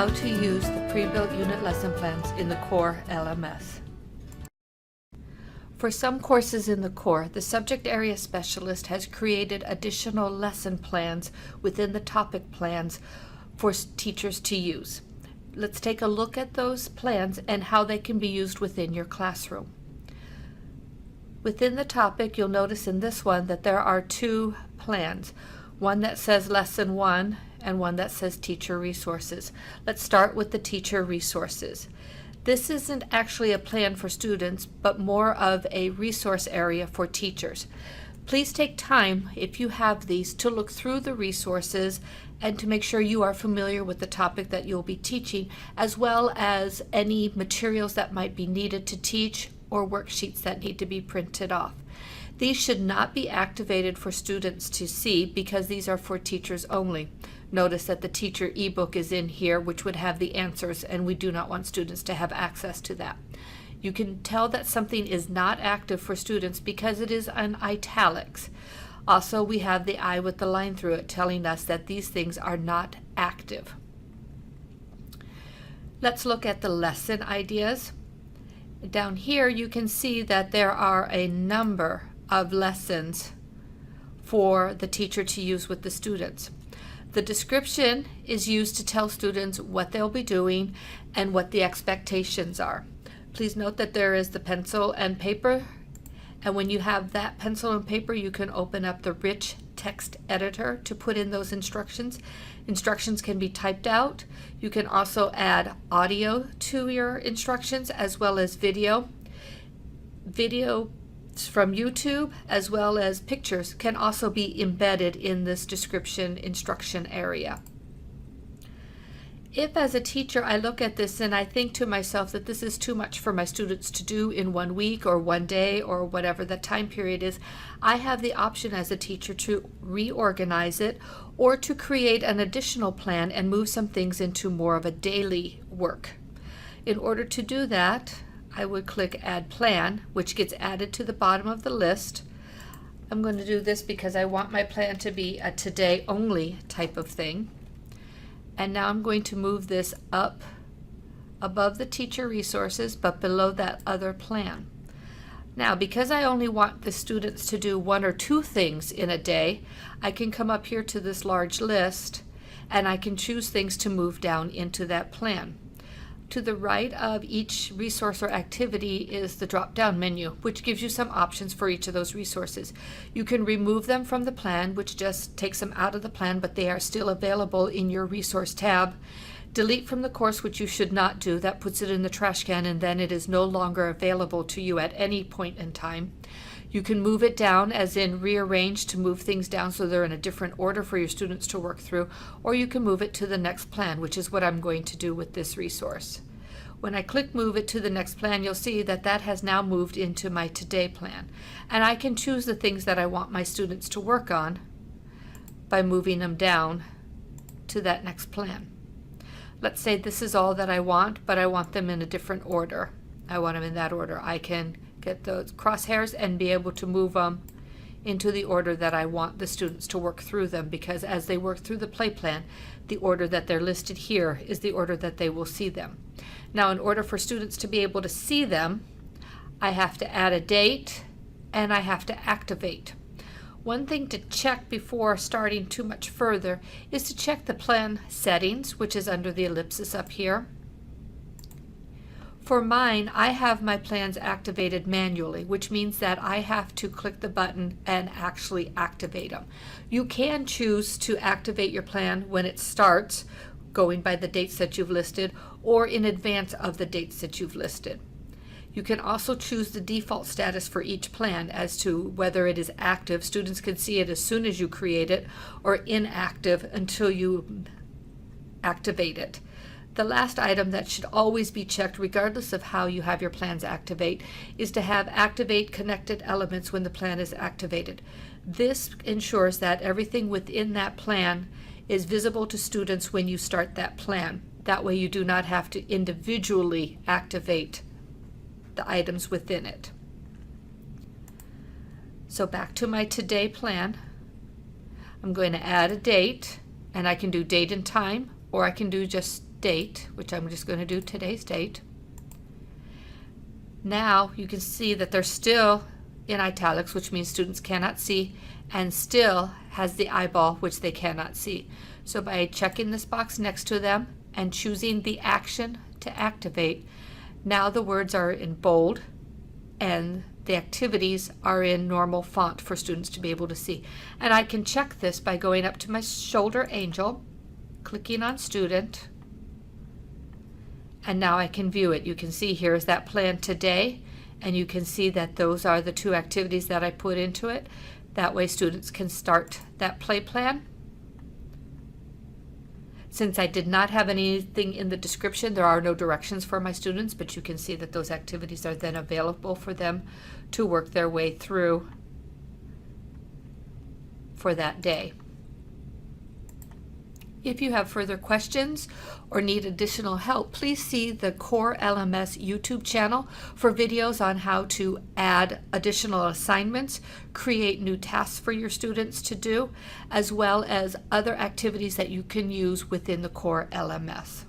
how to use the pre-built unit lesson plans in the CORE-LMS. For some courses in the CORE, the subject area specialist has created additional lesson plans within the topic plans for teachers to use. Let's take a look at those plans and how they can be used within your classroom. Within the topic, you'll notice in this one that there are two plans, one that says Lesson 1 and one that says Teacher Resources. Let's start with the Teacher Resources. This isn't actually a plan for students, but more of a resource area for teachers. Please take time, if you have these, to look through the resources and to make sure you are familiar with the topic that you'll be teaching, as well as any materials that might be needed to teach or worksheets that need to be printed off. These should not be activated for students to see because these are for teachers only. Notice that the teacher ebook is in here, which would have the answers, and we do not want students to have access to that. You can tell that something is not active for students because it is in italics. Also, we have the I with the line through it telling us that these things are not active. Let's look at the lesson ideas. Down here you can see that there are a number of lessons for the teacher to use with the students. The description is used to tell students what they'll be doing and what the expectations are. Please note that there is the pencil and paper, and when you have that pencil and paper, you can open up the rich text editor to put in those instructions. Instructions can be typed out. You can also add audio to your instructions as well as video. Video from YouTube as well as pictures can also be embedded in this description instruction area. If as a teacher I look at this and I think to myself that this is too much for my students to do in 1 week or 1 day or whatever the time period is, I have the option as a teacher to reorganize it or to create an additional plan and move some things into more of a daily work. In order to do that, I would click Add Plan, which gets added to the bottom of the list. I'm going to do this because I want my plan to be a today only type of thing. And now I'm going to move this up above the teacher resources, but below that other plan. Now, because I only want the students to do 1 or 2 things in a day, I can come up here to this large list and I can choose things to move down into that plan. To the right of each resource or activity is the drop-down menu, which gives you some options for each of those resources. You can remove them from the plan, which just takes them out of the plan, but they are still available in your resource tab. Delete from the course, which you should not do. That puts it in the trash can, and then it is no longer available to you at any point in time. You can move it down, as in rearrange to move things down so they're in a different order for your students to work through, or you can move it to the next plan, which is what I'm going to do with this resource. When I click Move it to the next plan, you'll see that that has now moved into my Today plan. And I can choose the things that I want my students to work on by moving them down to that next plan. Let's say this is all that I want, but I want them in a different order. I want them in that order. I can get those crosshairs and be able to move them into the order that I want the students to work through them, because as they work through the play plan, the order that they're listed here is the order that they will see them. Now, in order for students to be able to see them, I have to add a date and I have to activate. One thing to check before starting too much further is to check the plan settings, which is under the ellipsis up here. For mine, I have my plans activated manually, which means that I have to click the button and actually activate them. You can choose to activate your plan when it starts, going by the dates that you've listed, or in advance of the dates that you've listed. You can also choose the default status for each plan as to whether it is active. Students can see it as soon as you create it, or inactive until you activate it. The last item that should always be checked, regardless of how you have your plans activate, is to have activate connected elements when the plan is activated. This ensures that everything within that plan is visible to students when you start that plan. That way you do not have to individually activate the items within it. So back to my today plan. I'm going to add a date, and I can do date and time, or I can do just date, which I'm just going to do today's date. Now you can see that they're still in italics, which means students cannot see, and still has the eyeball, which they cannot see. So by checking this box next to them and choosing the action to activate, now the words are in bold and the activities are in normal font for students to be able to see. And I can check this by going up to my shoulder angel, clicking on student, and now I can view it. You can see here is that plan today, and you can see that those are the 2 activities that I put into it. That way students can start that play plan. Since I did not have anything in the description, there are no directions for my students, but you can see that those activities are then available for them to work their way through for that day. If you have further questions or need additional help, please see the CORE-LMS YouTube channel for videos on how to add additional assignments, create new tasks for your students to do, as well as other activities that you can use within the CORE-LMS.